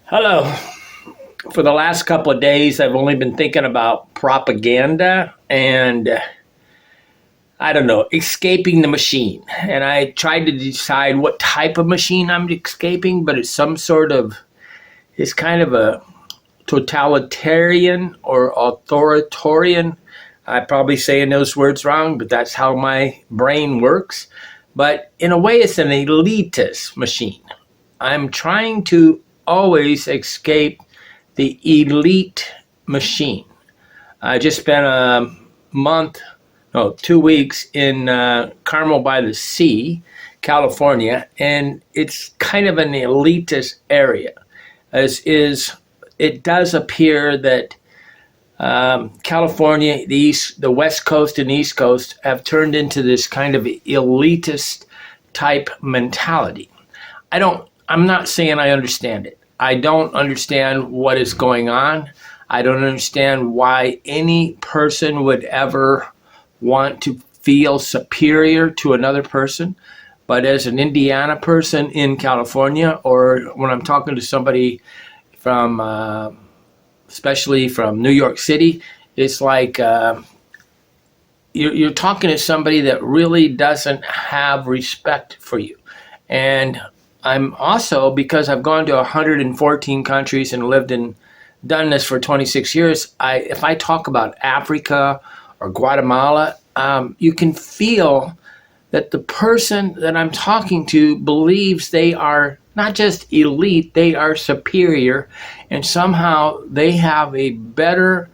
Hello. For the last couple of days, I've only been thinking about propaganda and I don't know, escaping the machine. And I tried to decide what type of machine I'm escaping, but it's kind of a totalitarian or authoritarian. I'm probably saying those words wrong, but that's how my brain works. But in a way, it's an elitist machine. I'm trying to always escape the elite machine. I just spent a month, no, 2 weeks in Carmel by the Sea, California, and it's kind of an elitist area. It does appear that California, the West Coast and East Coast have turned into this kind of elitist type mentality. I'm not saying I understand it. I don't understand what is going on. I don't understand why any person would ever want to feel superior to another person. But as an Indiana person in California, or when I'm talking to somebody from, especially from New York City, it's like you're talking to somebody that really doesn't have respect for you. And I'm also, because I've gone to 114 countries and done this for 26 years, if I talk about Africa or Guatemala, you can feel that the person that I'm talking to believes they are not just elite, they are superior, and somehow they have a better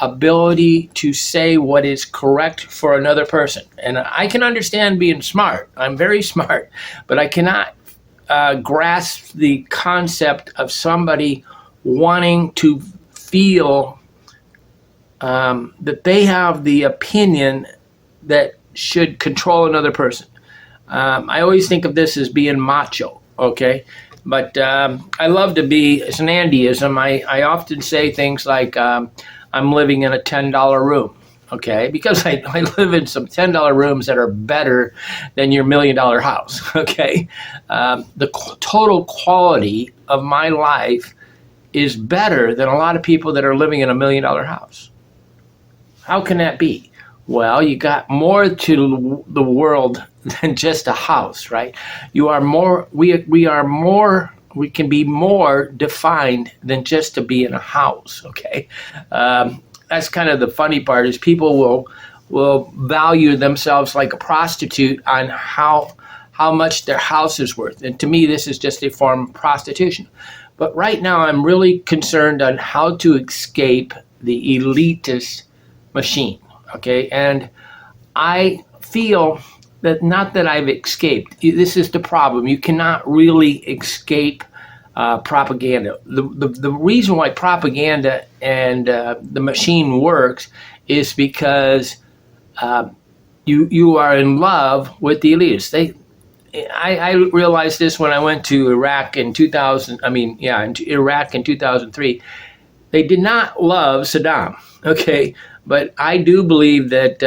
ability to say what is correct for another person. And I can understand being smart. I'm very smart, but I cannot grasp the concept of somebody wanting to feel that they have the opinion that should control another person. I always think of this as being macho, okay? But I love to be, it's an Andyism. I often say things like, I'm living in a $10 room, okay? Because I live in some $10 rooms that are better than your $1 million house, okay? The total quality of my life is better than a lot of people that are living in a $1 million house. How can that be? Well, you got more to the world than just a house, right? You are more, we are more, we can be more defined than just to be in a house, okay? That's kind of the funny part, is people will value themselves like a prostitute on how much their house is worth. And to me, this is just a form of prostitution. But right now, I'm really concerned on how to escape the elitist machine, okay? And I feel that not that I've escaped. This is the problem. You cannot really escape propaganda. The reason why propaganda and the machine works is because you are in love with the elitists. I realized this when I went to Iraq in 2000. In Iraq in 2003. They did not love Saddam, okay? But I do believe that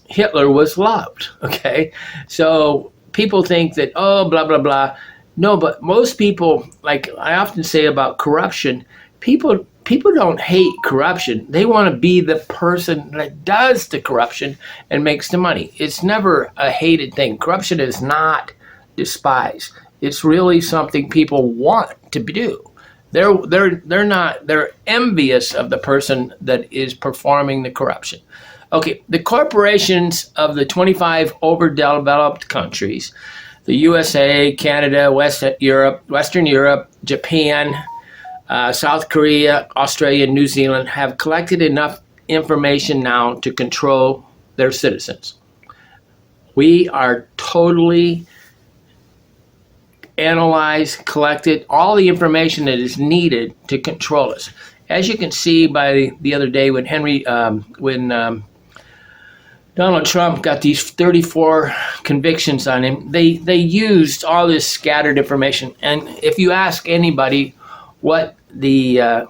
Hitler was loved, okay? So people think that, oh, blah, blah, blah. No, but most people, like I often say about corruption, people don't hate corruption. They want to be the person that does the corruption and makes the money. It's never a hated thing. Corruption is not despised. It's really something people want to do. They're envious of the person that is performing the corruption. Okay, the corporations of the 25 overdeveloped countries, the USA, Canada, Western Europe, Japan, South Korea, Australia, and New Zealand have collected enough information now to control their citizens. We are totally analyzed, collected all the information that is needed to control us. As you can see by the other day when Donald Trump got these 34 convictions on him, they used all this scattered information. And if you ask anybody what the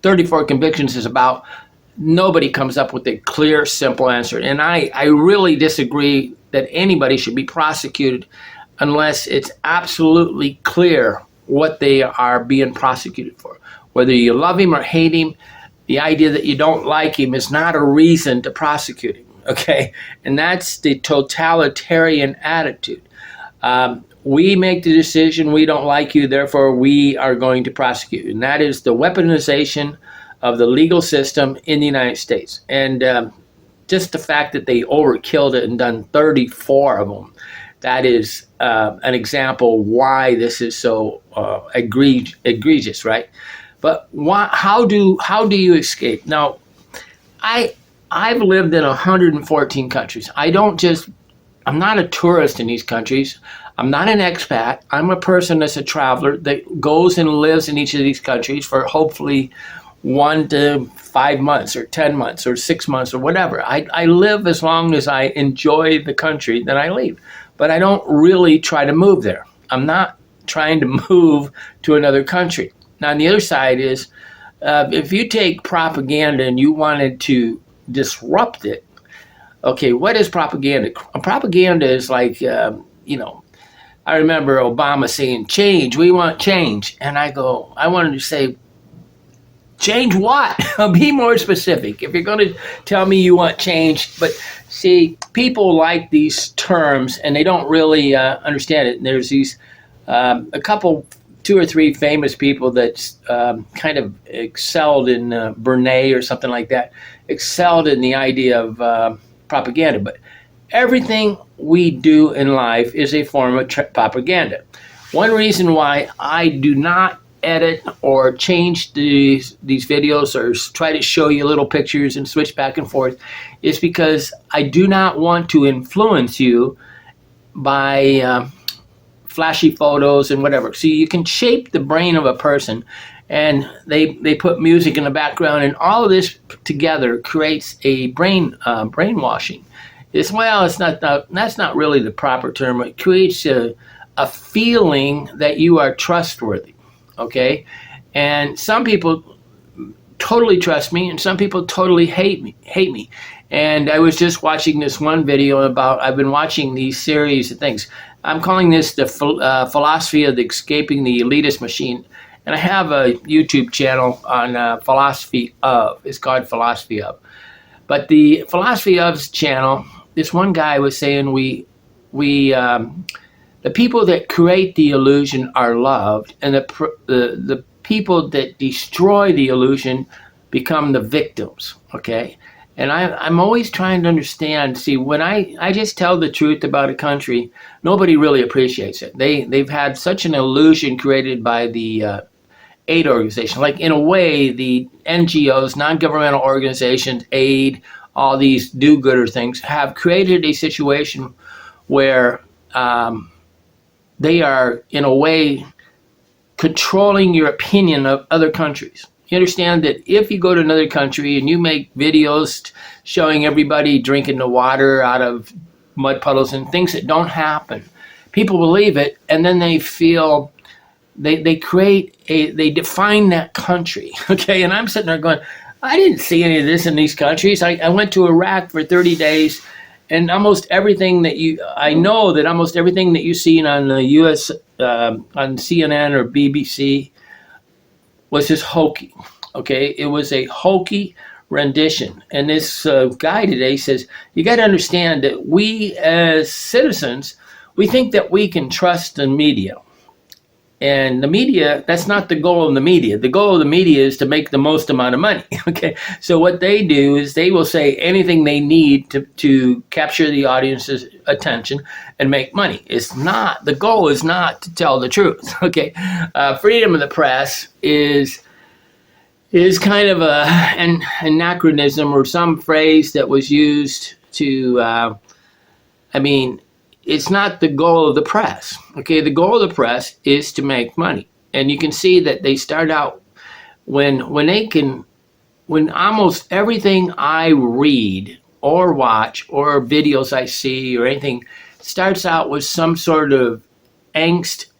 34 convictions is about, nobody comes up with a clear, simple answer. And I really disagree that anybody should be prosecuted unless it's absolutely clear what they are being prosecuted for. Whether you love him or hate him, the idea that you don't like him is not a reason to prosecute him, okay? And that's the totalitarian attitude. We make the decision, we don't like you, therefore we are going to prosecute you. And that is the weaponization of the legal system in the United States. And just the fact that they overkilled it and done 34 of them, that is an example why this is so egregious, right? But how do you escape? Now, I've lived in 114 countries. I'm not a tourist in these countries. I'm not an expat. I'm a person that's a traveler that goes and lives in each of these countries for hopefully 1 to 5 months or 10 months or 6 months or whatever. I live as long as I enjoy the country that I leave. But I don't really try to move there. I'm not trying to move to another country. Now, on the other side is, if you take propaganda and you wanted to disrupt it, okay, what is propaganda? Propaganda is like, I remember Obama saying, change, we want change. And I wanted to say, change what? Be more specific. If you're going to tell me you want change, but see, people like these terms and they don't really understand it. And there's these, a couple, 2 or 3 famous people that kind of excelled in Bernay or something like that, excelled in the idea of propaganda. But everything we do in life is a form of propaganda. One reason why I do not edit or change these videos or try to show you little pictures and switch back and forth is because I do not want to influence you by flashy photos and whatever. See, you can shape the brain of a person, and they put music in the background, and all of this together creates a brainwashing. That's not really the proper term. It creates a feeling that you are trustworthy. Okay, and some people totally trust me, and some people totally hate me. And I was just watching this one video about. I've been watching these series of things. I'm calling this the philosophy of escaping the elitist machine, and I have a YouTube channel on philosophy of. It's called Philosophy of. But the Philosophy of channel, this one guy was saying the people that create the illusion are loved, and the people that destroy the illusion become the victims, okay? And I'm always trying to understand, see, when I just tell the truth about a country, nobody really appreciates it. They've had such an illusion created by the aid organization. Like, in a way, the NGOs, non-governmental organizations, aid, all these do-gooder things, have created a situation where they are, in a way, controlling your opinion of other countries. You understand that if you go to another country and you make videos showing everybody drinking the water out of mud puddles and things that don't happen, people believe it, and then they feel they define that country, okay? And I'm sitting there going, I didn't see any of this in these countries. I went to Iraq for 30 days. And almost everything that I know that almost everything that you see on the U.S. On CNN or BBC was just hokey. Okay, it was a hokey rendition. And this guy today says you got to understand that we as citizens, we think that we can trust the media. And the media, that's not the goal of the media. The goal of the media is to make the most amount of money, okay? So what they do is they will say anything they need to capture the audience's attention and make money. The goal is not to tell the truth, okay? Freedom of the press is kind of an anachronism or some phrase that was used to, it's not the goal of the press. Okay, the goal of the press is to make money. And you can see that they start out when almost everything I read or watch or videos I see or anything starts out with some sort of angst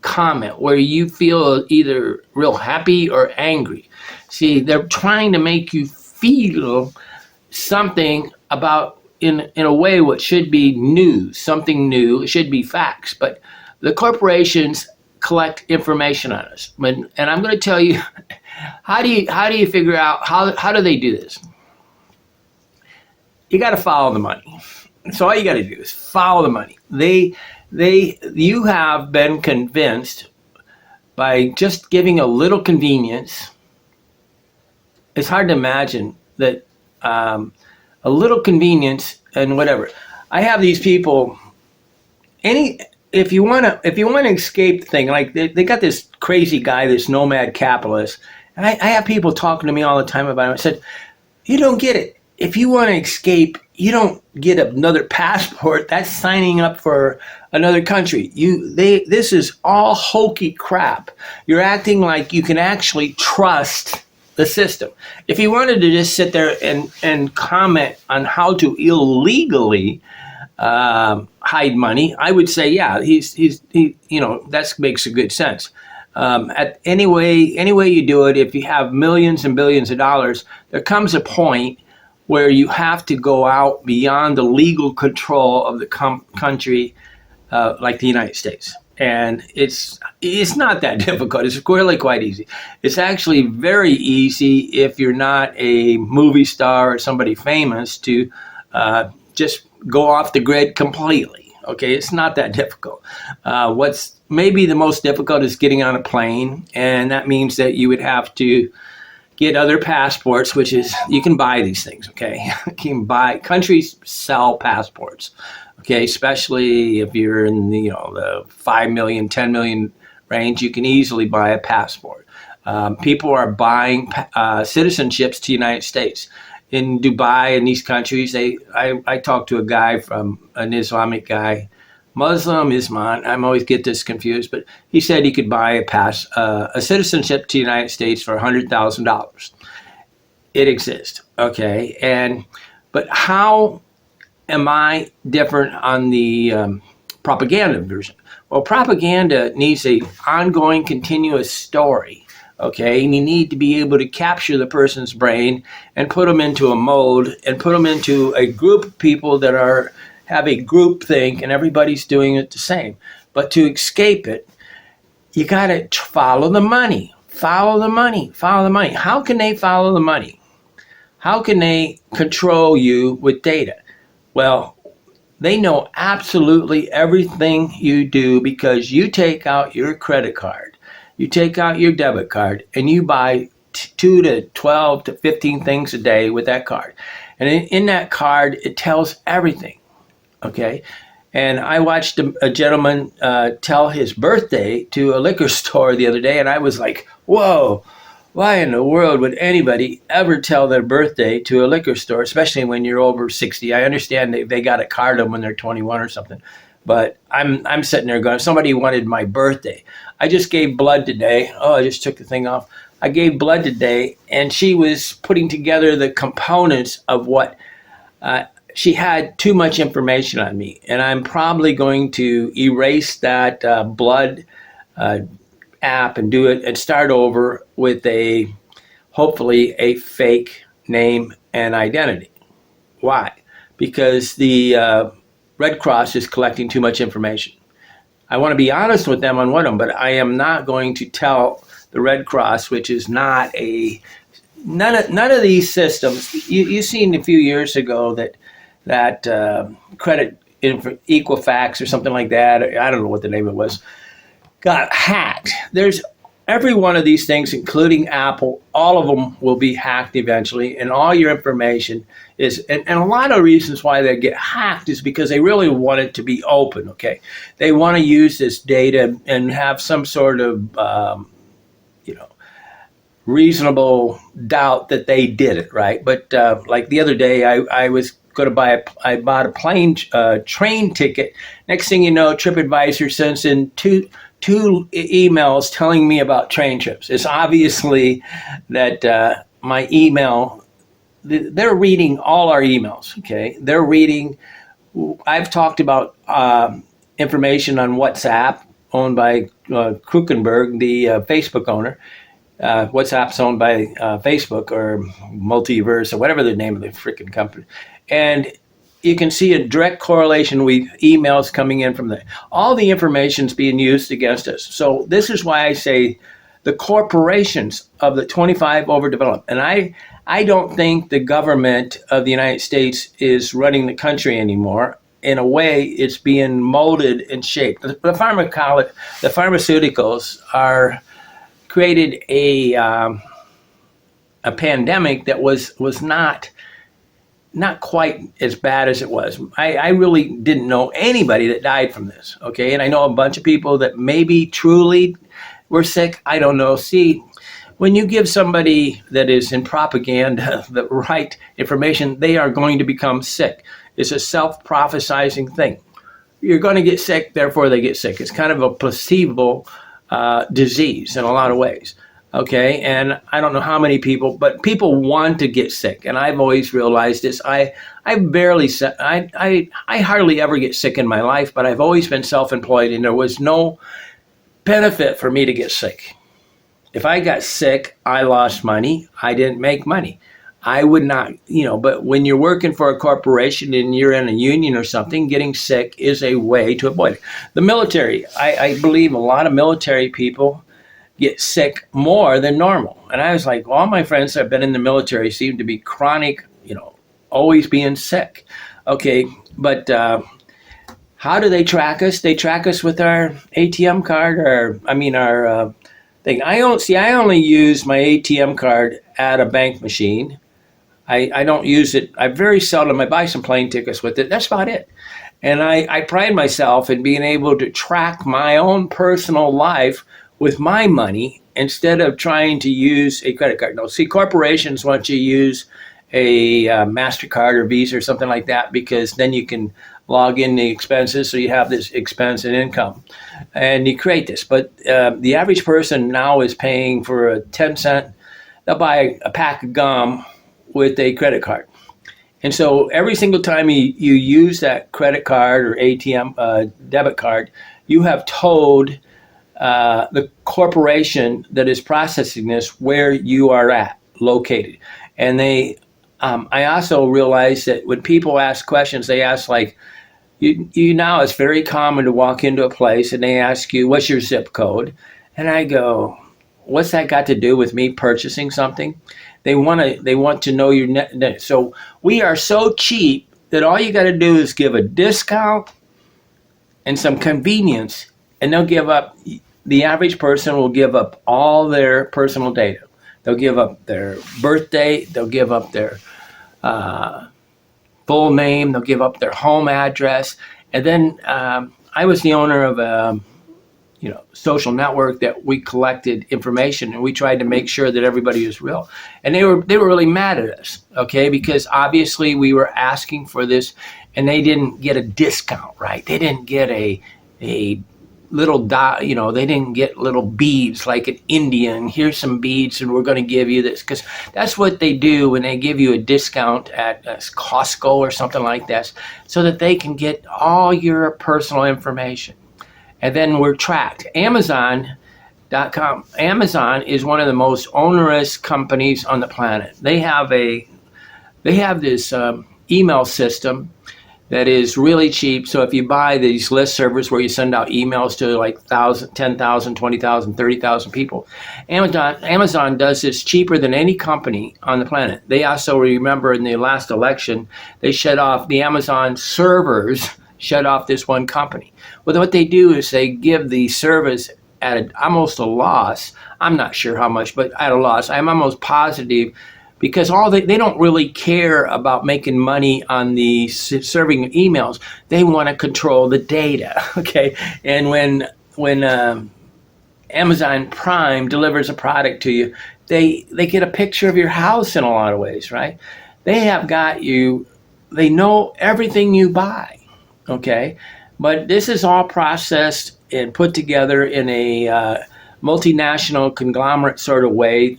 comment where you feel either real happy or angry. See, they're trying to make you feel something about in a way what should be news, something new. It should be facts, but the corporations collect information on us. And I'm going to tell you, how do you figure out how do they do this? You got to follow the money. So all you got to do is follow the money. You have been convinced by just giving a little convenience. It's hard to imagine that a little convenience and whatever. I have these people. If you want to escape the thing, like they got this crazy guy, this nomad capitalist, and I have people talking to me all the time about him. I said, you don't get it. If you want to escape, you don't get another passport. That's signing up for another country. This is all hokey crap. You're acting like you can actually trust the system. If you wanted to just sit there and comment on how to illegally hide money, I would say, yeah, that makes a good sense. Any way you do it, if you have millions and billions of dollars, there comes a point where you have to go out beyond the legal control of the country, like the United States. And it's not that difficult. It's really quite easy. It's actually very easy if you're not a movie star or somebody famous to just go off the grid completely. Okay, it's not that difficult. What's maybe the most difficult is getting on a plane, and that means that you would have to get other passports, which is, you can buy these things, okay? You can buy, countries sell passports, okay? Especially if you're in the 5 million, 10 million range, you can easily buy a passport. People are buying citizenships to the United States. In Dubai and these countries, I talked to a guy an Islamic guy, Islam. I always get this confused, but he said he could buy a citizenship to the United States for $100,000. It exists, okay? But how am I different on the propaganda version? Well, propaganda needs a ongoing, continuous story. Okay, and you need to be able to capture the person's brain and put them into a mold and put them into a group of people that have a group think, and everybody's doing it the same. But to escape it, you got to follow the money. Follow the money. Follow the money. How can they follow the money? How can they control you with data? Well, they know absolutely everything you do because you take out your credit card. You take out your debit card and you buy 2 to 12 to 15 things a day with that card. And in that card, it tells everything, okay? And I watched a gentleman tell his birthday to a liquor store the other day, and I was like, whoa, why in the world would anybody ever tell their birthday to a liquor store, especially when you're over 60? I understand they got to card them when they're 21 or something. But I'm sitting there going, if somebody wanted my birthday. I just gave blood today. Oh, I just took the thing off. I gave blood today, and she was putting together the components of what she had too much information on me. And I'm probably going to erase that blood app and do it and start over with hopefully a fake name and identity. Why? Because the Red Cross is collecting too much information. I want to be honest with them on one of them, but I am not going to tell the Red Cross, which is not none of these systems. You seen a few years ago that credit Equifax or something like that. I don't know what the name of it was. Got hacked. There's every one of these things, including Apple, all of them will be hacked eventually, and all your information is, and a lot of reasons why they get hacked is because they really want it to be open, okay? They want to use this data and have some sort of, reasonable doubt that they did it, right? But like the other day, I was going to I bought a train ticket. Next thing you know, TripAdvisor sends in two emails telling me about train trips. It's obviously that my email, they're reading all our emails, okay? They're reading, I've talked about information on WhatsApp owned by Krukenberg, the Facebook owner. WhatsApp's owned by Facebook or Multiverse or whatever the name of the freaking company. And you can see a direct correlation with emails coming in from there. All the information's being used against us. So this is why I say the corporations of the 25 overdeveloped. And I don't think the government of the United States is running the country anymore. In a way, it's being molded and shaped. The pharmaceuticals are created a pandemic that was not quite as bad as it was. I really didn't know anybody that died from this, okay? And I know a bunch of people that maybe truly were sick. I don't know. See, when you give somebody that is in propaganda the right information, they are going to become sick. It's a self-prophesizing thing. You're going to get sick, therefore they get sick. It's kind of a placebo disease in a lot of ways. Okay, and I don't know how many people, but people want to get sick, and I've always realized this. I hardly ever get sick in my life, but I've always been self-employed, and there was no benefit for me to get sick. If I got sick, I lost money. I didn't make money. I would not, but when you're working for a corporation and you're in a union or something, getting sick is a way to avoid it. The military, I believe a lot of military people get sick more than normal. And I was like, all my friends that have been in the military seem to be chronic, always being sick. Okay, but how do they track us? They track us with our ATM card, our thing. I only use my ATM card at a bank machine. I don't use it. I very seldom, I buy some plane tickets with it. That's about it. And I pride myself in being able to track my own personal life with my money instead of trying to use a credit card. No, see, corporations want you to use a MasterCard or Visa or something like that, because then you can log in the expenses, so you have this expense and income. And you create this. But the average person now is paying for a 10-cent, they'll buy a pack of gum with a credit card. And so every single time you use that credit card or ATM debit card, you have told the corporation that is processing this where you are located. And I also realize that when people ask questions, they ask like, you now it's very common to walk into a place and they ask you, what's your zip code? And I go, what's that got to do with me purchasing something? They want to know your net. So we are so cheap that all you got to do is give a discount and some convenience, and they'll give up. The average person will give up all their personal data. They'll give up their birthday. They'll give up their full name. They'll give up their home address. And then I was the owner of a social network that we collected information, and we tried to make sure that everybody was real. And they were really mad at us, okay, because obviously we were asking for this, and they didn't get a discount, right? They didn't get a little dot, they didn't get little beads like an Indian. Here's some beads, and we're going to give you this, because that's what they do when they give you a discount at Costco or something like that, so that they can get all your personal information. And then we're tracked. Amazon.com. Amazon is one of the most onerous companies on the planet. They have this email system that is really cheap. So if you buy these list servers where you send out emails to like 1,000, 10,000, 20,000, 30,000 people, Amazon does this cheaper than any company on the planet. They also, remember in the last election, they shut off the Amazon servers, shut off this one company. Well, what they do is they give the service at almost a loss. I'm not sure how much, but at a loss. I'm almost positive, because they don't really care about making money on the serving emails. They want to control the data, okay? And when Amazon Prime delivers a product to you, they get a picture of your house in a lot of ways, right? They have got you. They know everything you buy, okay? But this is all processed and put together in a multinational conglomerate sort of way.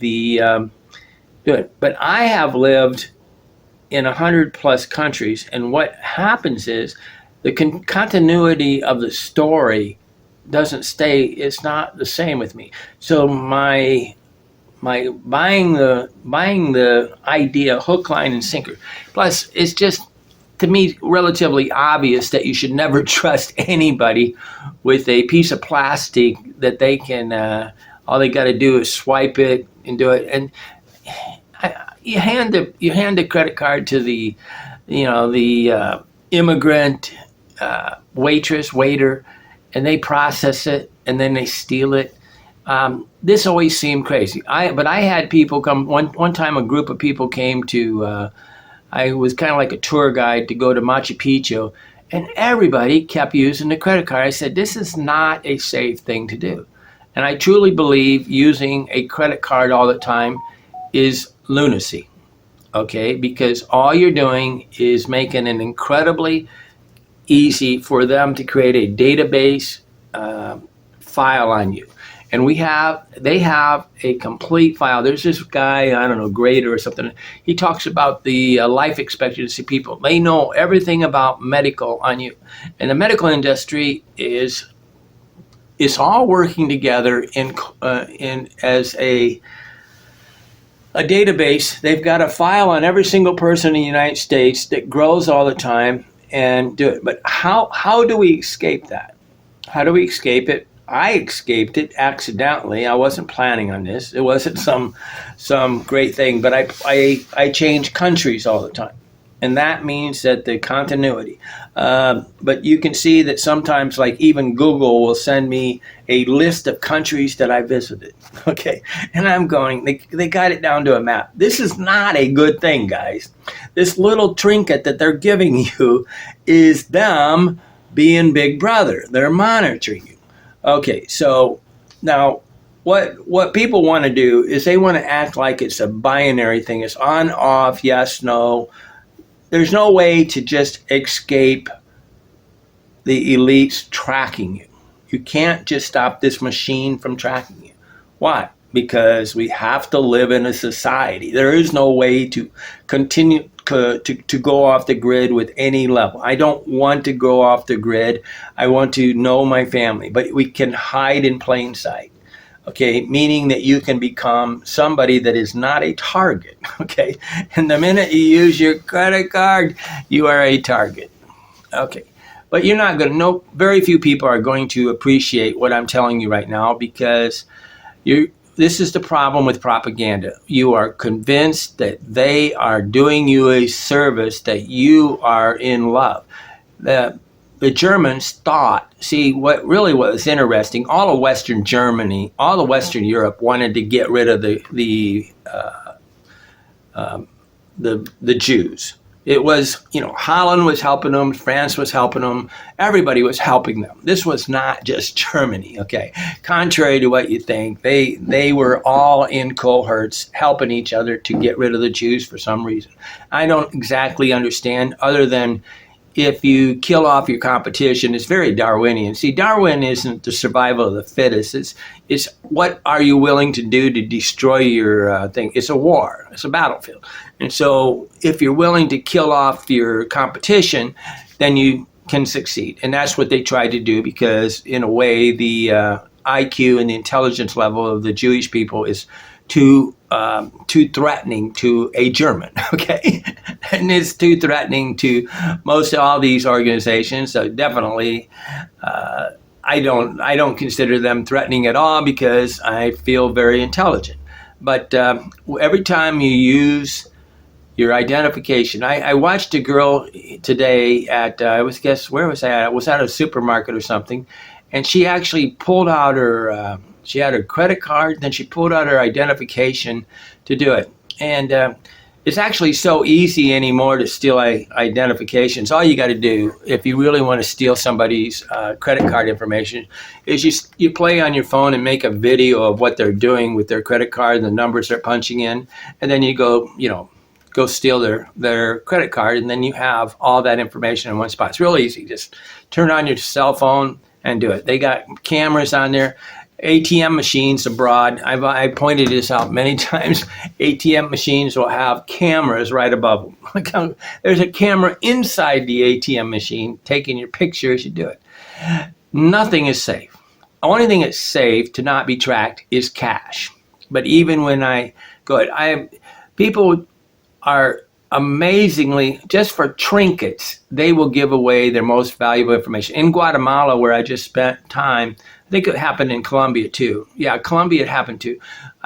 But I have lived in 100+ countries, and what happens is the continuity of the story doesn't stay. It's not the same with me. So my buying the idea, hook, line, and sinker. Plus, it's just to me, relatively obvious that you should never trust anybody with a piece of plastic that they can, all they got to do is swipe it and do it. And you hand the credit card to the, the immigrant waitress, waiter, and they process it and then they steal it. This always seemed crazy. But I had people come one time. A group of people came to. I was kind of like a tour guide to go to Machu Picchu, and everybody kept using the credit card. I said, this is not a safe thing to do. And I truly believe using a credit card all the time is lunacy, okay? Because all you're doing is making it incredibly easy for them to create a database file on you. And they have a complete file. There's this guy, I don't know, Grader or something. He talks about the life expectancy people. They know everything about medical on you. And the medical industry is all working together in as a database. They've got a file on every single person in the United States that grows all the time and do it. But how do we escape that? How do we escape it? I escaped it accidentally. I wasn't planning on this. It wasn't some great thing, but I change countries all the time. And that means that the continuity. But you can see that sometimes, like even Google will send me a list of countries that I visited. Okay. And I'm going, they got it down to a map. This is not a good thing, guys. This little trinket that they're giving you is them being Big Brother. They're monitoring you. Okay, so now what people want to do is they want to act like it's a binary thing. It's on, off, yes, no. There's no way to just escape the elites tracking you. You can't just stop this machine from tracking you. Why? Because we have to live in a society. There is no way to continue to go off the grid with any level. I don't want to go off the grid. I want to know my family, but we can hide in plain sight. Okay, meaning that you can become somebody that is not a target. Okay, and the minute you use your credit card, you are a target. Okay, but you're not going to know. Very few people are going to appreciate what I'm telling you right now because this is the problem with propaganda. You are convinced that they are doing you a service, that you are in love. The Germans thought, see, what really was interesting, all of Western Germany, all of Western Europe wanted to get rid of the Jews. It was, Holland was helping them, France was helping them, everybody was helping them. This was not just Germany, okay? Contrary to what you think, they were all in cohorts helping each other to get rid of the Jews for some reason. I don't exactly understand, other than if you kill off your competition, it's very Darwinian. See, Darwin isn't the survival of the fittest. It's what are you willing to do to destroy your thing. It's a war. It's a battlefield. And so if you're willing to kill off your competition, then you can succeed. And that's what they tried to do because, in a way, the IQ and the intelligence level of the Jewish people is too threatening to a German, okay? And it's too threatening to most of all these organizations. So definitely, I don't consider them threatening at all because I feel very intelligent. But every time you use your identification, I watched a girl today at where was I at? I was at a supermarket or something, and she actually pulled out her. She had her credit card, then she pulled out her identification to do it. And it's actually so easy anymore to steal identifications. All you got to do, if you really want to steal somebody's credit card information, is you play on your phone and make a video of what they're doing with their credit card and the numbers they're punching in, and then you go steal their credit card, and then you have all that information in one spot. It's real easy. Just turn on your cell phone and do it. They got cameras on there. ATM machines abroad, I pointed this out many times. ATM machines will have cameras right above them. There's a camera inside the ATM machine taking your picture as you do it. Nothing is safe. The only thing that's safe to not be tracked is cash. But even when I go, people are amazingly, just for trinkets, they will give away their most valuable information. In Guatemala, where I just spent time, I think it happened in Colombia too. Yeah, Colombia it happened too.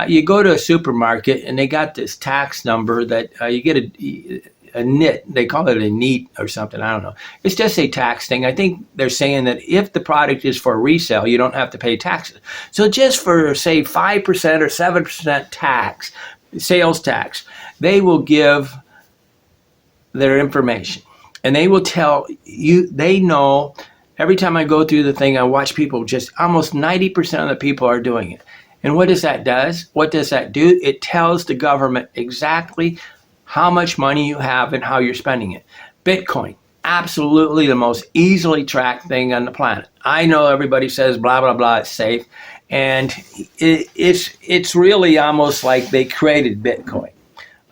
You go to a supermarket and they got this tax number that you get a NIT. They call it a NEAT or something. I don't know. It's just a tax thing. I think they're saying that if the product is for resale, you don't have to pay taxes. So just for, say, 5% or 7% tax, sales tax, they will give their information, and they will tell you. They know. Every time I go through the thing, I watch people, just almost 90% of the people are doing it. And what does that do? It tells the government exactly how much money you have and how you're spending it. Bitcoin, absolutely the most easily tracked thing on the planet. I know everybody says blah blah blah, it's safe, and it's really almost like they created Bitcoin,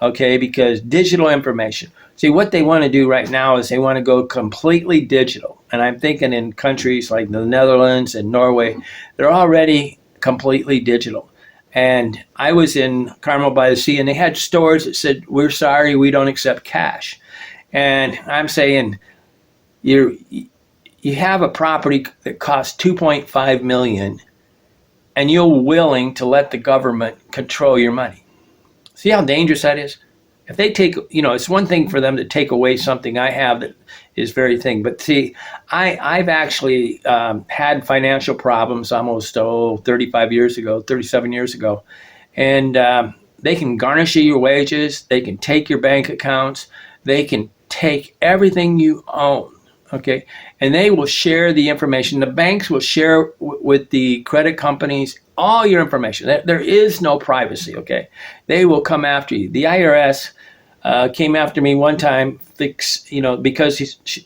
okay? Because digital information. See, what they want to do right now is they want to go completely digital. And I'm thinking in countries like the Netherlands and Norway, they're already completely digital. And I was in Carmel by the Sea, and they had stores that said, "We're sorry, we don't accept cash." And I'm saying, you have a property that costs $2.5 million, and you're willing to let the government control your money. See how dangerous that is? If they take, it's one thing for them to take away something I have that is very thing. But see, I've actually had financial problems almost 37 years ago. And they can garnish your wages. They can take your bank accounts. They can take everything you own. Okay. And they will share the information. The banks will share with the credit companies all your information. There is no privacy. Okay. They will come after you. The IRS came after me one time, because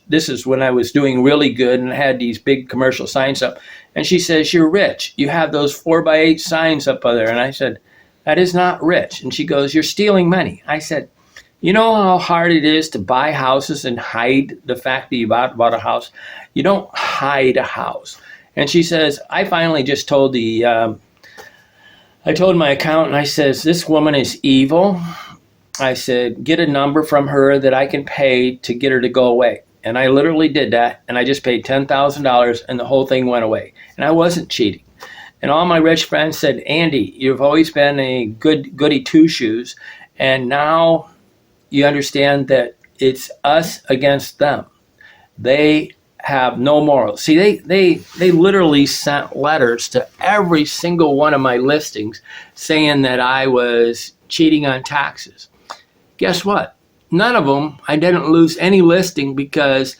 this is when I was doing really good and I had these big commercial signs up. And she says, "You're rich. You have those 4x8 signs up there." And I said, "That is not rich." And she goes, "You're stealing money." I said, "You know how hard it is to buy houses and hide the fact that you bought a house? You don't hide a house." And she says, I finally just told I told my accountant, I says, "This woman is evil." I said, "Get a number from her that I can pay to get her to go away." And I literally did that. And I just paid $10,000 and the whole thing went away. And I wasn't cheating. And all my rich friends said, "Andy, you've always been a goody two shoes. And now you understand that it's us against them. They have no morals." See, they literally sent letters to every single one of my listings saying that I was cheating on taxes. Guess what? None of them, I didn't lose any listing, because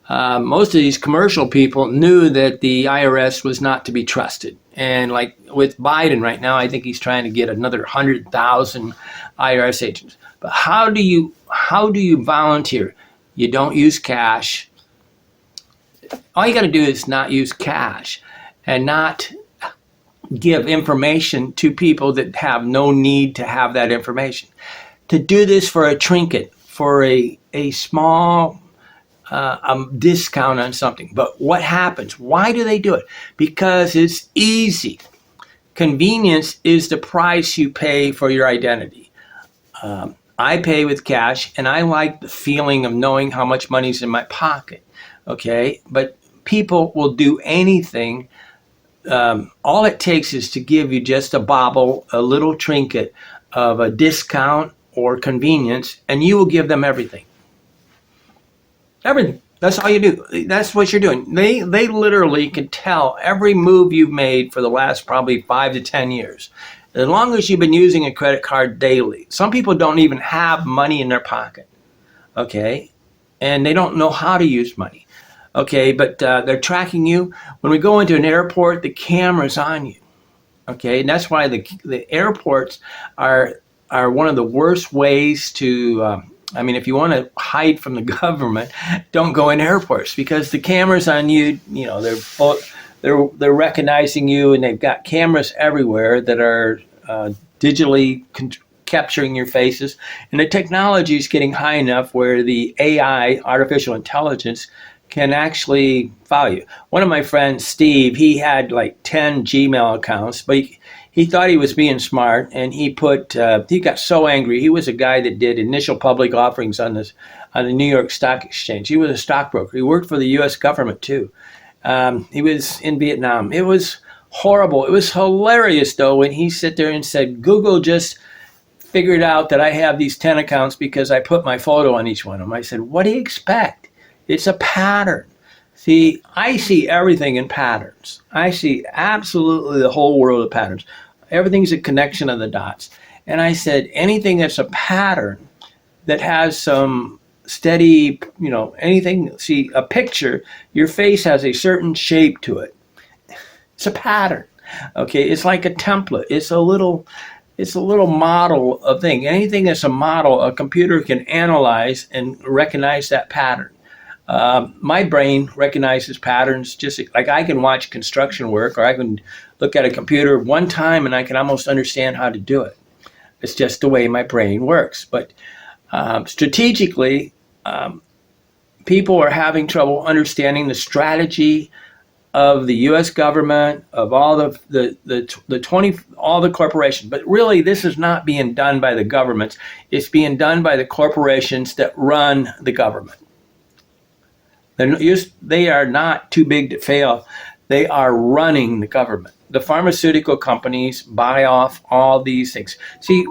most of these commercial people knew that the IRS was not to be trusted. And like with Biden right now, I think he's trying to get another 100,000 IRS agents. But how do you volunteer? You don't use cash. All you got to do is not use cash and not give information to people that have no need to have that information. To do this for a trinket, for a small discount on something. But what happens? Why do they do it? Because it's easy. Convenience is the price you pay for your identity. I pay with cash, and I like the feeling of knowing how much money's in my pocket. Okay, but people will do anything. All it takes is to give you just a bauble, a little trinket of a discount or convenience, and you will give them everything. Everything. That's all you do. That's what you're doing. They literally can tell every move you've made for the last probably 5 to 10 years. As long as you've been using a credit card daily. Some people don't even have money in their pocket. Okay? And they don't know how to use money. Okay, but they're tracking you. When we go into an airport, the camera's on you. Okay, and that's why the airports are one of the worst ways to, if you want to hide from the government, don't go in airports, because the camera's on you. They're recognizing you, and they've got cameras everywhere that are digitally capturing your faces. And the technology is getting high enough where the AI, artificial intelligence, can actually follow you. One of my friends, Steve, he had like 10 Gmail accounts, but he thought he was being smart, and he got so angry. He was a guy that did initial public offerings on the New York Stock Exchange. He was a stockbroker. He worked for the U.S. government too. He was in Vietnam. It was horrible. It was hilarious though when he sat there and said, "Google just figured out that I have these 10 accounts because I put my photo on each one of them." I said, "What do you expect? It's a pattern." See, I see everything in patterns. I see absolutely the whole world of patterns. Everything's a connection of the dots. And I said, anything that's a pattern that has some steady, anything, see, a picture, your face has a certain shape to it. It's a pattern. Okay, it's like a template. It's a little model of thing. Anything that's a model, a computer can analyze and recognize that pattern. My brain recognizes patterns just like I can watch construction work, or I can look at a computer one time and I can almost understand how to do it. It's just the way my brain works. But strategically, people are having trouble understanding the strategy of the U.S. government, of all all the corporations. But really, this is not being done by the governments. It's being done by the corporations that run the government. They are not too big to fail. They are running the government. The pharmaceutical companies buy off all these things. See,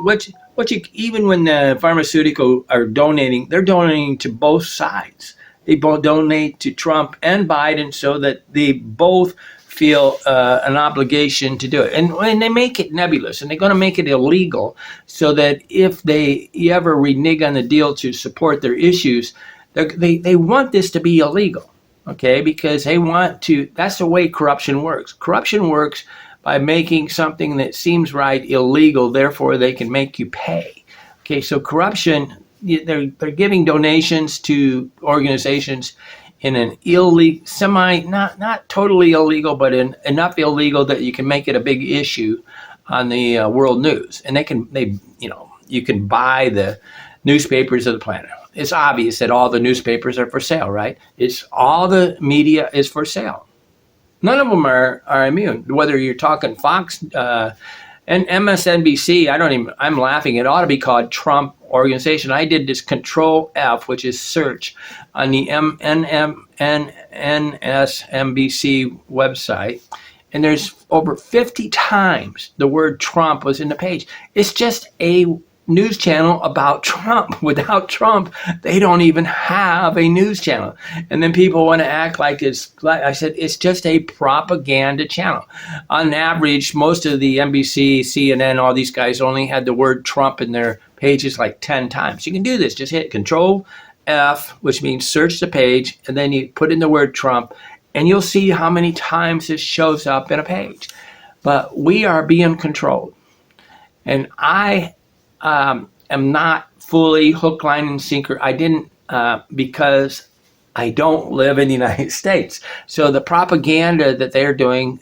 even when the pharmaceutical are donating, they're donating to both sides. They both donate to Trump and Biden so that they both feel an obligation to do it. And they make it nebulous, and they're going to make it illegal so that if you ever renege on the deal to support their issues, they want this to be illegal, okay? Because they want to, that's the way corruption works. Corruption works by making something that seems right illegal, therefore they can make you pay. Okay, so corruption, they're giving donations to organizations in an illegal, not totally illegal, but enough illegal that you can make it a big issue on the world news. And you can buy the newspapers of the planet. It's obvious that all the newspapers are for sale, right? All the media is for sale. None of them are immune. Whether you're talking Fox and MSNBC, I'm laughing. It ought to be called Trump Organization. I did this Control F, which is search, on the MSNBC website, and there's over 50 times the word Trump was in the page. It's just a news channel about Trump. Without Trump, they don't even have a news channel. And then people want to act like I said, it's just a propaganda channel. On average, most of the NBC, CNN, all these guys only had the word Trump in their pages like 10 times. You can do this. Just hit Control F, which means search the page, and then you put in the word Trump, and you'll see how many times this shows up in a page. But we are being controlled. And I am not fully hook, line, and sinker. I didn't because I don't live in the United States. So the propaganda that they're doing,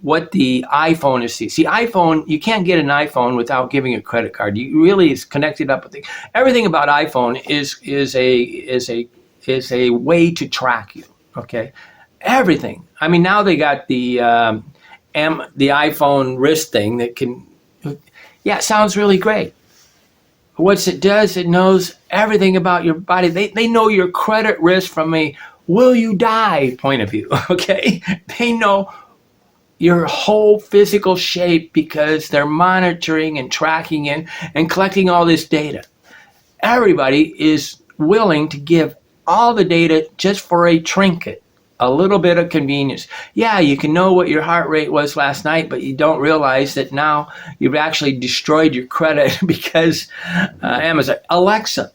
what the iPhone is. See, iPhone, you can't get an iPhone without giving a credit card. You really is connected up with everything about iPhone is a way to track you. Okay, everything. I mean, now they got the iPhone wrist thing that can. Yeah, it sounds really great. What it does, it knows everything about your body. They know your credit risk from a will you die point of view, okay? They know your whole physical shape because they're monitoring and tracking it and collecting all this data. Everybody is willing to give all the data just for a trinket. A little bit of convenience. Yeah, you can know what your heart rate was last night, but you don't realize that now you've actually destroyed your credit because Amazon. Alexa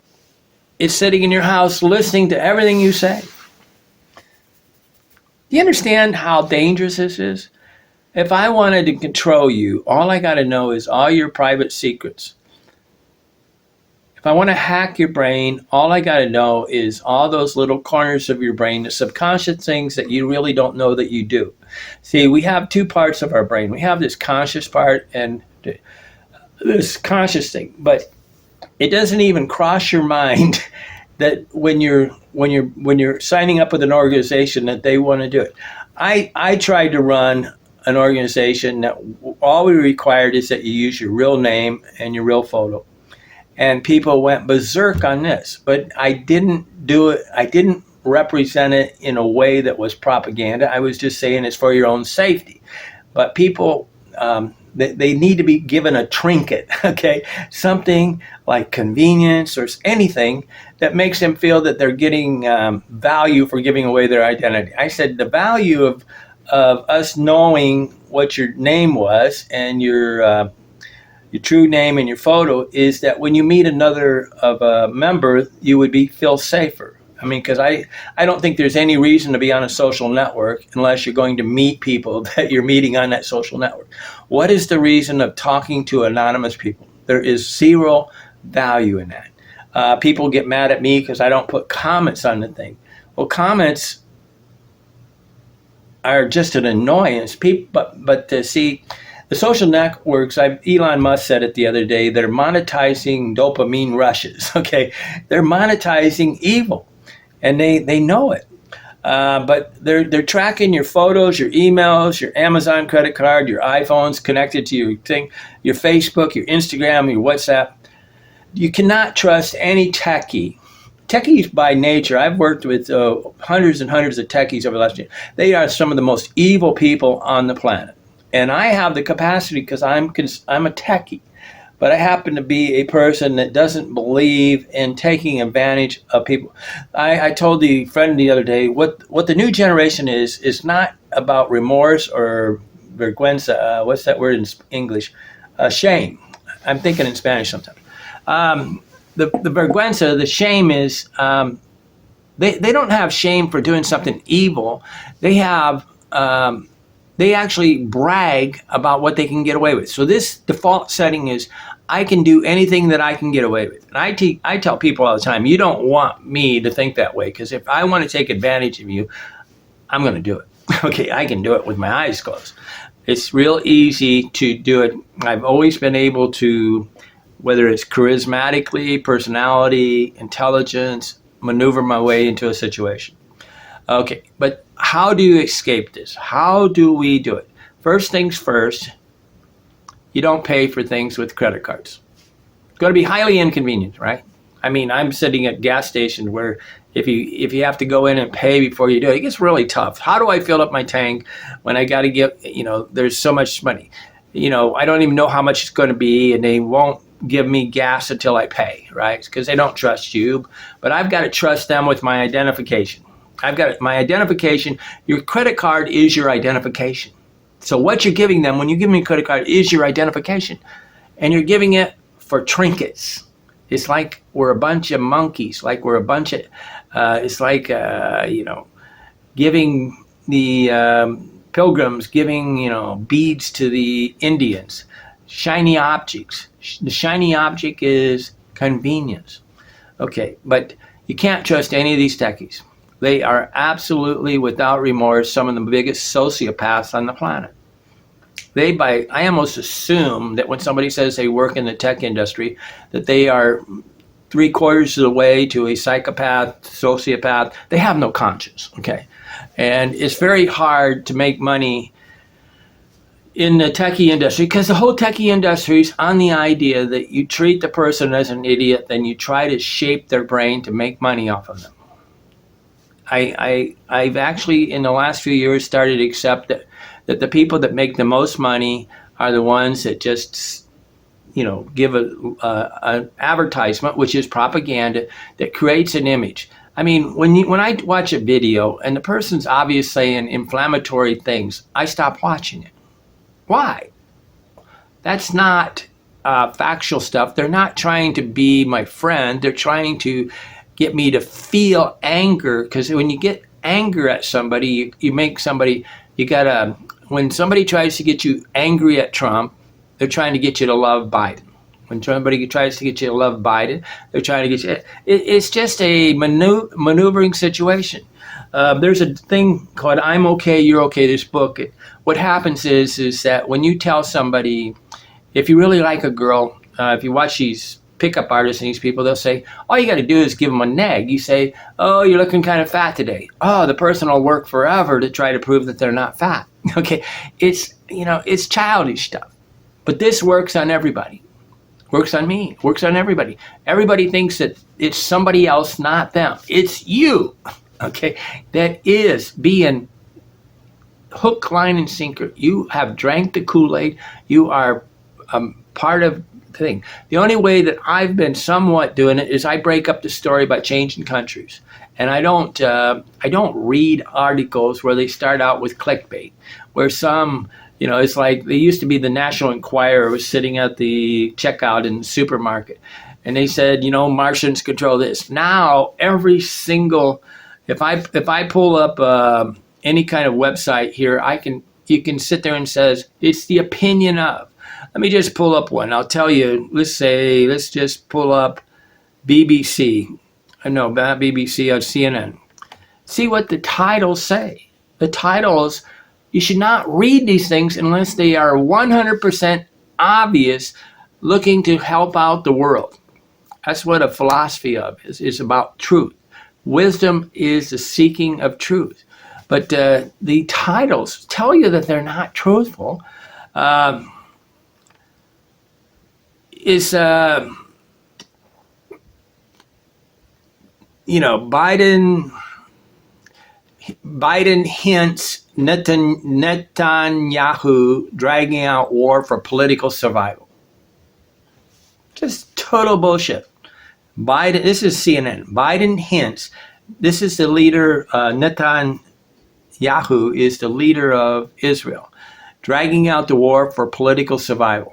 is sitting in your house listening to everything you say. Do you understand how dangerous this is? If I wanted to control you, all I got to know is all your private secrets. If I want to hack your brain, all I got to know is all those little corners of your brain, the subconscious things that you really don't know that you do. See, we have two parts of our brain. We have this conscious part and this conscious thing, but it doesn't even cross your mind that when you're signing up with an organization that they want to do it. I tried to run an organization that all we required is that you use your real name and your real photo. And people went berserk on this, but I didn't do it. I didn't represent it in a way that was propaganda. I was just saying it's for your own safety. But people, they need to be given a trinket, okay? Something like convenience or anything that makes them feel that they're getting value for giving away their identity. I said the value of us knowing what your name was and your true name and your photo is that when you meet another of a member, you would feel safer. I mean, because I don't think there's any reason to be on a social network unless you're going to meet people that you're meeting on that social network. What is the reason of talking to anonymous people? There is zero value in that. People get mad at me because I don't put comments on the thing. Well, comments are just an annoyance. But to see the social networks, Elon Musk said it the other day, they're monetizing dopamine rushes, okay? They're monetizing evil. And they know it, but they're tracking your photos, your emails, your Amazon credit card, your iPhones connected to your thing, your Facebook, your Instagram, your WhatsApp. You cannot trust any techie. Techies by nature, I've worked with hundreds and hundreds of techies over the last year. They are some of the most evil people on the planet, and I have the capacity because I'm a techie. But I happen to be a person that doesn't believe in taking advantage of people. I told the friend the other day, what the new generation is not about remorse or vergüenza. What's that word in English? Shame. I'm thinking in Spanish sometimes. The vergüenza, the shame is, they don't have shame for doing something evil. They actually brag about what they can get away with. So this default setting is, I can do anything that I can get away with. And I tell people all the time, you don't want me to think that way, because if I want to take advantage of you, I'm going to do it. Okay, I can do it with my eyes closed. It's real easy to do it. I've always been able to, whether it's charismatically, personality, intelligence, maneuver my way into a situation. Okay, but how do you escape this? How do we do it? First things first, you don't pay for things with credit cards. It's going to be highly inconvenient, right? I mean, I'm sitting at gas stations where if you have to go in and pay before you do it, it gets really tough. How do I fill up my tank when I got to get, there's so much money? I don't even know how much it's going to be, and they won't give me gas until I pay, right? Because they don't trust you. But I've got to trust them with my identification. I've got my identification. Your credit card is your identification. So what you're giving them when you give me a credit card is your identification. And you're giving it for trinkets. It's like we're a bunch of monkeys, like we're a bunch of, it's like, giving the pilgrims, giving, beads to the Indians, shiny objects. The shiny object is convenience. Okay, but you can't trust any of these techies. They are absolutely, without remorse, some of the biggest sociopaths on the planet. I almost assume that when somebody says they work in the tech industry, that they are 3/4 of the way to a psychopath, sociopath. They have no conscience, okay? And it's very hard to make money in the techie industry because the whole techie industry is on the idea that you treat the person as an idiot, then you try to shape their brain to make money off of them. I've actually, in the last few years, started to accept that the people that make the most money are the ones that just, give an advertisement, which is propaganda, that creates an image. I mean, when I watch a video and the person's obviously saying inflammatory things, I stop watching it. Why? That's not factual stuff. They're not trying to be my friend. They're trying to get me to feel anger, because when you get anger at somebody, you make somebody, when somebody tries to get you angry at Trump, they're trying to get you to love Biden. When somebody tries to get you to love Biden, they're trying to get you, it's just a maneuvering situation. There's a thing called I'm Okay, You're Okay, this book. What happens is that when you tell somebody, if you really like a girl, if you watch these pickup artists and these people, they'll say, all you got to do is give them a neg. You say, oh, you're looking kind of fat today. Oh, the person will work forever to try to prove that they're not fat. Okay, it's childish stuff. But this works on everybody. Works on me. Works on everybody. Everybody thinks that it's somebody else, not them. It's you, okay, that is being hook, line, and sinker. You have drank the Kool-Aid. You are part of the thing. The only way that I've been somewhat doing it is I break up the story by changing countries. And I don't read articles where they start out with clickbait, where some, it's like they used to be the National Enquirer was sitting at the checkout in the supermarket, and they said, Martians control this. Now every single, if I pull up any kind of website here, you can sit there and says it's the opinion of. Let me just pull up one. I'll tell you. Let's just pull up BBC. No, not BBC, CNN. See what the titles say. The titles, you should not read these things unless they are 100% obvious, looking to help out the world. That's what a philosophy of is about truth. Wisdom is the seeking of truth. But the titles tell you that they're not truthful. Biden hints Netanyahu dragging out war for political survival. Just total bullshit. Biden, this is CNN. Biden hints, this is the leader, Netanyahu is the leader of Israel, dragging out the war for political survival.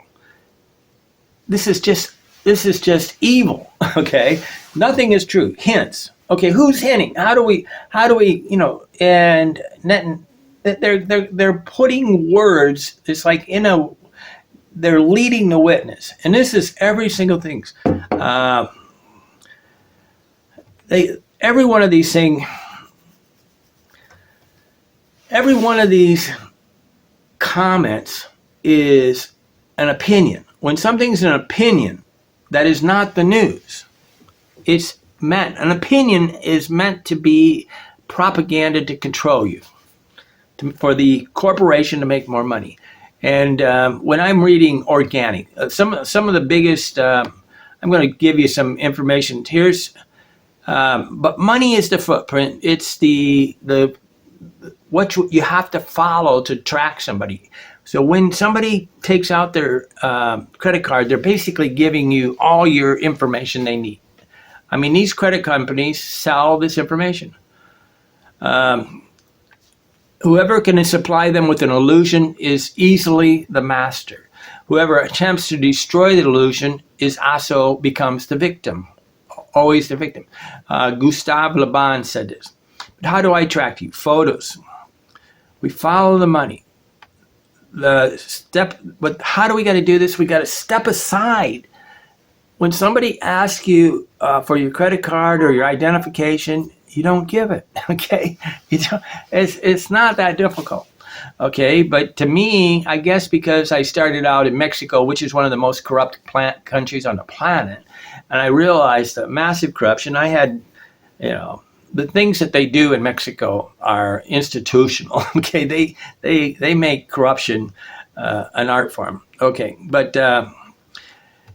This is just evil, okay? Nothing is true. Hints. Okay, who's hinting? How do we, and they're putting words, it's like they're leading the witness. And this is every single thing. Every one of these comments is an opinion. When something's an opinion, that is not the news. An opinion is meant to be propaganda to control you, for the corporation to make more money. And when I'm reading organic, some of the biggest, I'm going to give you some information. But money is the footprint. It's what you have to follow to track somebody. So when somebody takes out their credit card, they're basically giving you all your information they need. I mean, these credit companies sell this information. Whoever can supply them with an illusion is easily the master. Whoever attempts to destroy the illusion also becomes the victim. Always the victim. Gustave Le Bon said this. But how do I track you? Photos. We follow the money. But how do we got to do this? We got to step aside. When somebody asks you for your credit card or your identification, you don't give it. Okay, it's not that difficult. Okay, but to me, I guess because I started out in Mexico, which is one of the most corrupt countries on the planet, and I realized that massive corruption. I had, the things that they do in Mexico are institutional. Okay, they make corruption an art form. Okay, but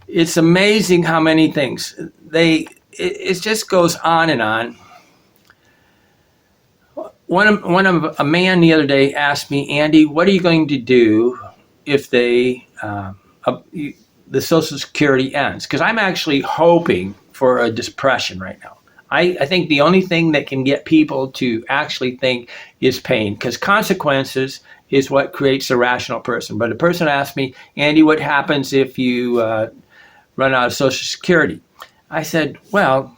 it's amazing how many things it just goes on and on. A man the other day asked me, Andy, what are you going to do if the Social Security ends? Because I'm actually hoping for a depression right now. I think the only thing that can get people to actually think is pain, because consequences is what creates a rational person. But a person asked me, Andy, what happens if you run out of Social Security? I said, well,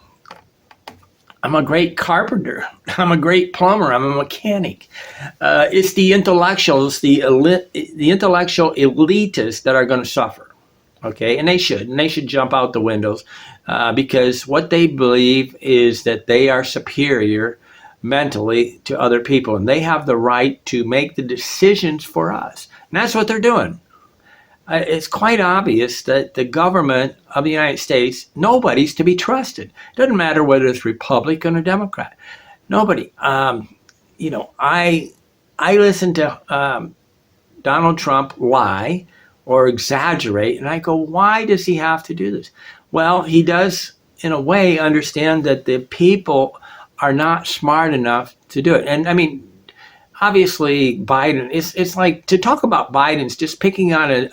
I'm a great carpenter. I'm a great plumber. I'm a mechanic. It's the intellectuals, the intellectual elitists that are going to suffer. Okay, and they should jump out the windows because what they believe is that they are superior mentally to other people, and they have the right to make the decisions for us. And that's what they're doing. It's quite obvious that the government of the United States, nobody's to be trusted. It doesn't matter whether it's Republican or Democrat. Nobody. I listen to Donald Trump lie or exaggerate, and I go, why does he have to do this? Well, he does, in a way, understand that the people are not smart enough to do it. And I mean, obviously, Biden, it's like to talk about Biden's just picking on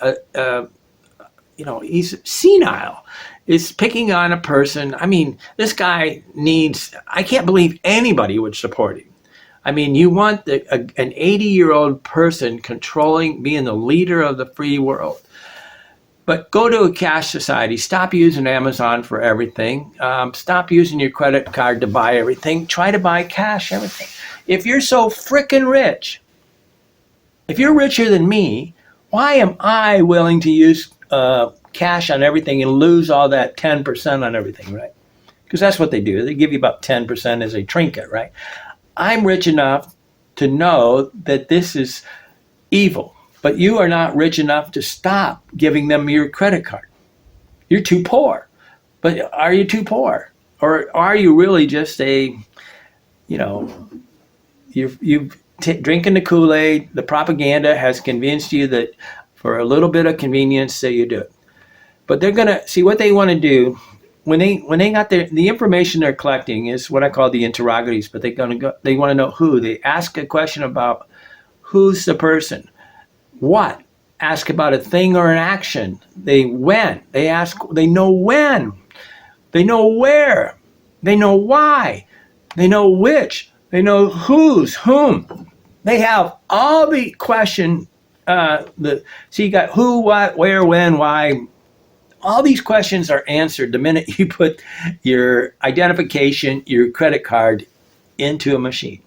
he's senile. It's picking on a person. I mean, this guy needs, I can't believe anybody would support him. I mean, you want an 80-year-old person being the leader of the free world. But go to a cash society. Stop using Amazon for everything. Stop using your credit card to buy everything. Try to buy cash everything. If you're so frickin' rich, if you're richer than me, why am I willing to use cash on everything and lose all that 10% on everything, right? Because that's what they do. They give you about 10% as a trinket, right? I'm rich enough to know that this is evil, but you are not rich enough to stop giving them your credit card. You're too poor. But are you too poor? Or are you really just you've drinking the Kool-Aid, the propaganda has convinced you that for a little bit of convenience that you do it. But they're going to see what they want to do. When they got the information they're collecting is what I call the interrogatories, but they want to know who. They ask a question about who's the person, what, ask about a thing or an action. They know when, they know where, they know why, they know which, they know who's whom. They have all the question. So you got who, what, where, when, why. All these questions are answered the minute you put your identification, your credit card into a machine.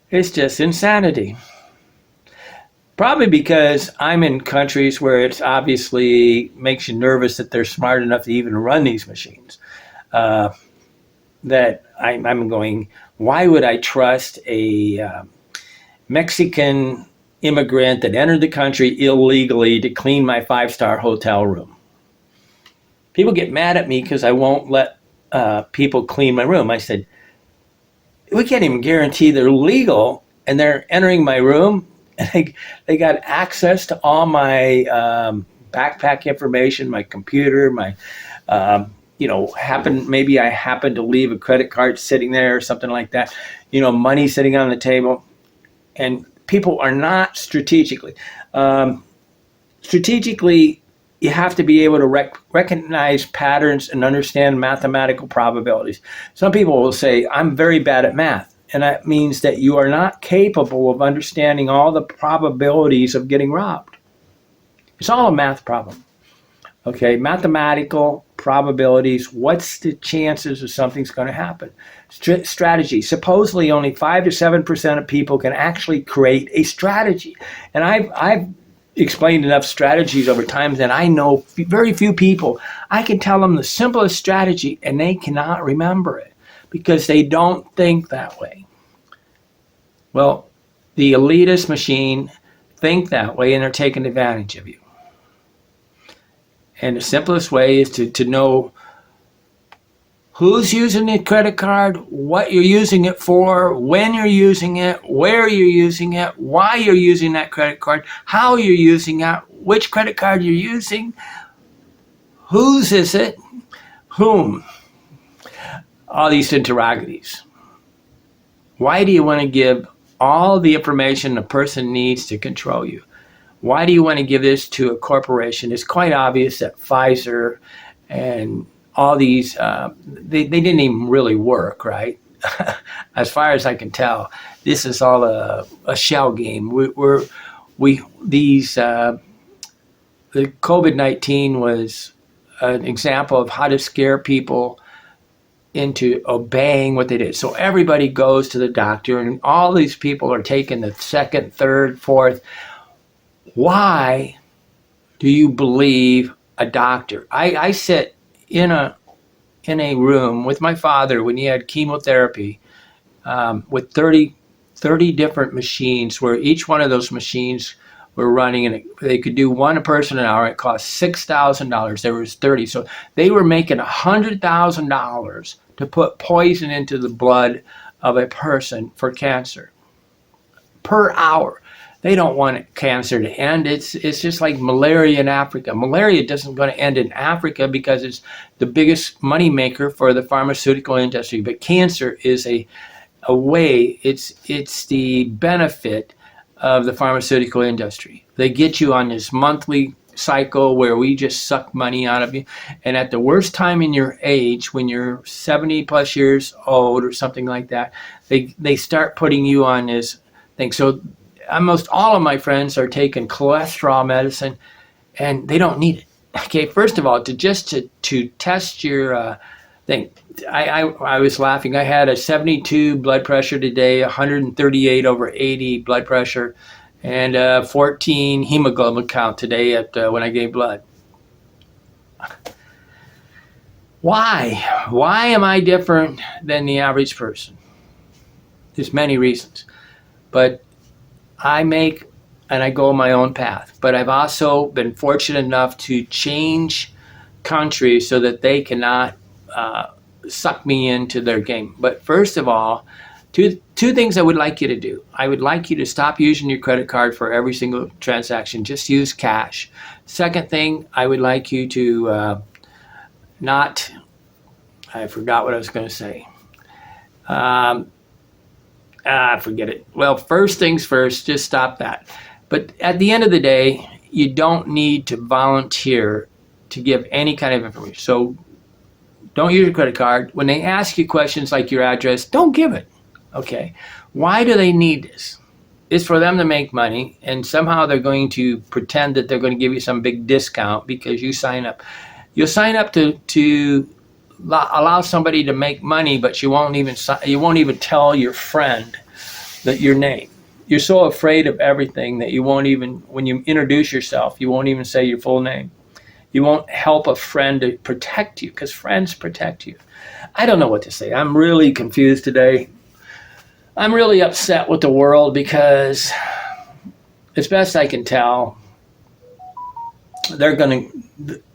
It's just insanity. Probably because I'm in countries where it's obviously makes you nervous that they're smart enough to even run these machines. That I'm going, why would I trust a Mexican immigrant that entered the country illegally to clean my 5-star hotel room? People get mad at me because I won't let people clean my room. I said, we can't even guarantee they're legal and they're entering my room and they got access to all my backpack information, my computer, my, maybe I happen to leave a credit card sitting there or something like that, money sitting on the table. And people are not strategically, you have to be able to recognize patterns and understand mathematical probabilities. Some people will say, I'm very bad at math. And that means that you are not capable of understanding all the probabilities of getting robbed. It's all a math problem. Okay, mathematical probabilities. What's the chances of something's going to happen? Strategy. Supposedly only 5 to 7% of people can actually create a strategy. And I've explained enough strategies over time that I know very few people. I can tell them the simplest strategy and they cannot remember it because they don't think that way. Well, the elitist machine think that way and they're taking advantage of you. And the simplest way is to know who's using the credit card, what you're using it for, when you're using it, where you're using it, why you're using that credit card, how you're using it, which credit card you're using, whose is it, whom. All these interrogatories. Why do you want to give all the information a person needs to control you? Why do you want to give this to a corporation? It's quite obvious that Pfizer and all these, they didn't even really work, right? As far as I can tell, this is all a shell game. The COVID-19 was an example of how to scare people into obeying what they did. So everybody goes to the doctor, and all these people are taking the second, third, fourth. Why do you believe a doctor? I sit in a room with my father when he had chemotherapy with 30 different machines, where each one of those machines were running, and they could do one person an hour. It cost $6,000. There was 30, so they were making $100,000 to put poison into the blood of a person for cancer per hour. They don't want cancer to end. It's just like malaria in Africa. Malaria doesn't going to end in Africa because it's the biggest money maker for the pharmaceutical industry. But cancer is a way. It's the benefit of the pharmaceutical industry. They get you on this monthly cycle where we just suck money out of you. And at the worst time in your age, when you're 70 plus years old or something like that, they start putting you on this thing. So almost all of my friends are taking cholesterol medicine, and they don't need it. Okay, first of all, to test your thing, I was laughing. I had a 72 blood pressure today, 138 over 80 blood pressure, and 14 hemoglobin count today when I gave blood. Why? Why am I different than the average person? There's many reasons, but I make and I go my own path. But I've also been fortunate enough to change countries so that they cannot suck me into their game. But first of all, two things I would like you to do. I would like you to stop using your credit card for every single transaction. Just use cash. Second thing, I would like you to I forgot what I was going to say. Forget it. Well, first things first, just stop that. But at the end of the day, you don't need to volunteer to give any kind of information. So don't use your credit card. When they ask you questions like your address, don't give it. Okay. Why do they need this? It's for them to make money, and somehow they're going to pretend that they're going to give you some big discount because you sign up. You'll sign up to allow somebody to make money, but you won't even tell your friend that your name. You're so afraid of everything that you won't even, when you introduce yourself, you won't even say your full name. You won't help a friend to protect you because friends protect you. I don't know what to say. I'm really confused today. I'm really upset with the world because, as best I can tell,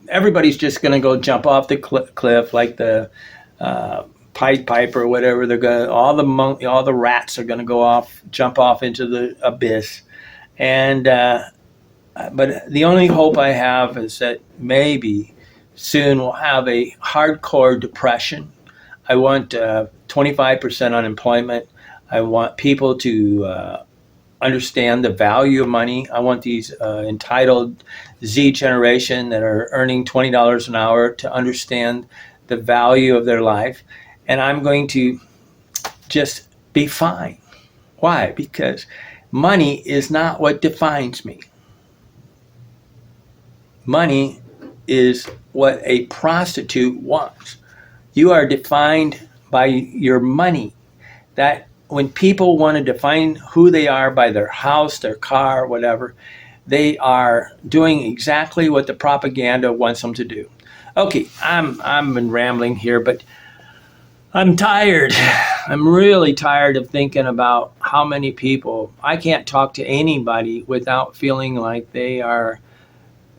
everybody's just going to go jump off the cliff like the Pied Piper or whatever. They're going all the rats are going to jump off into the abyss. And but the only hope I have is that maybe soon we'll have a hardcore depression. I want 25% unemployment. I want people to understand the value of money. I want these entitled Z generation that are earning $20 an hour to understand the value of their life. And I'm going to just be fine. Why? Because money is not what defines me. Money is what a prostitute wants. You are defined by your money. That when people want to define who they are by their house, their car, whatever, they are doing exactly what the propaganda wants them to do. Okay, I'm been rambling here, but I'm tired. I'm really tired of thinking about how many people, I can't talk to anybody without feeling like they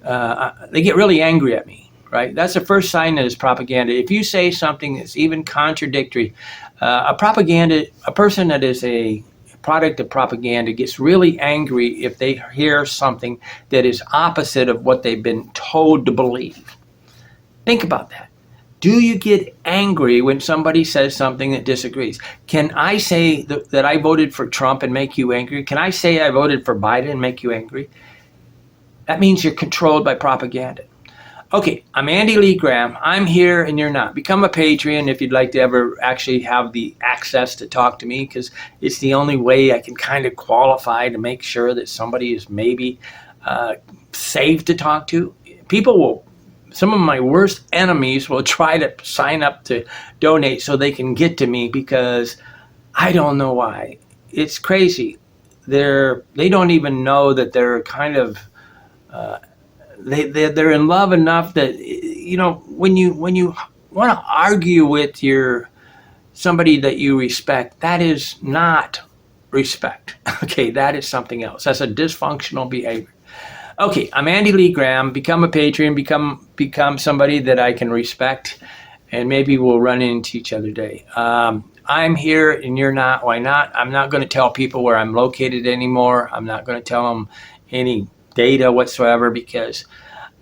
get really angry at me, right? That's the first sign that it's propaganda. If you say something that's even contradictory, a person that is a product of propaganda gets really angry if they hear something that is opposite of what they've been told to believe. Think about that. Do you get angry when somebody says something that disagrees? Can I say that I voted for Trump and make you angry? Can I say I voted for Biden and make you angry? That means you're controlled by propaganda. Okay, I'm Andy Lee Graham. I'm here and you're not. Become a Patreon if you'd like to ever actually have the access to talk to me, because it's the only way I can kind of qualify to make sure that somebody is maybe safe to talk to. Some of my worst enemies will try to sign up to donate so they can get to me, because I don't know why. It's crazy. They don't even know that they're kind of they're in love enough that, when you want to argue with somebody that you respect, that is not respect. Okay, that is something else. That's a dysfunctional behavior. Okay, I'm Andy Lee Graham. Become a patron. Become somebody that I can respect, and maybe we'll run into each other today. I'm here and you're not. Why not? I'm not going to tell people where I'm located anymore. I'm not going to tell them any data whatsoever because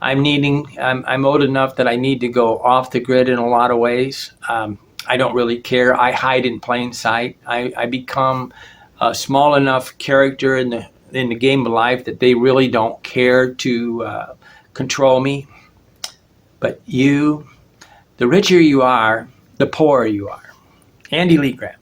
I'm old enough that I need to go off the grid in a lot of ways. I don't really care. I hide in plain sight. I become a small enough character in the game of life that they really don't care to control me. But the richer you are, the poorer you are. Andy Lee Graham.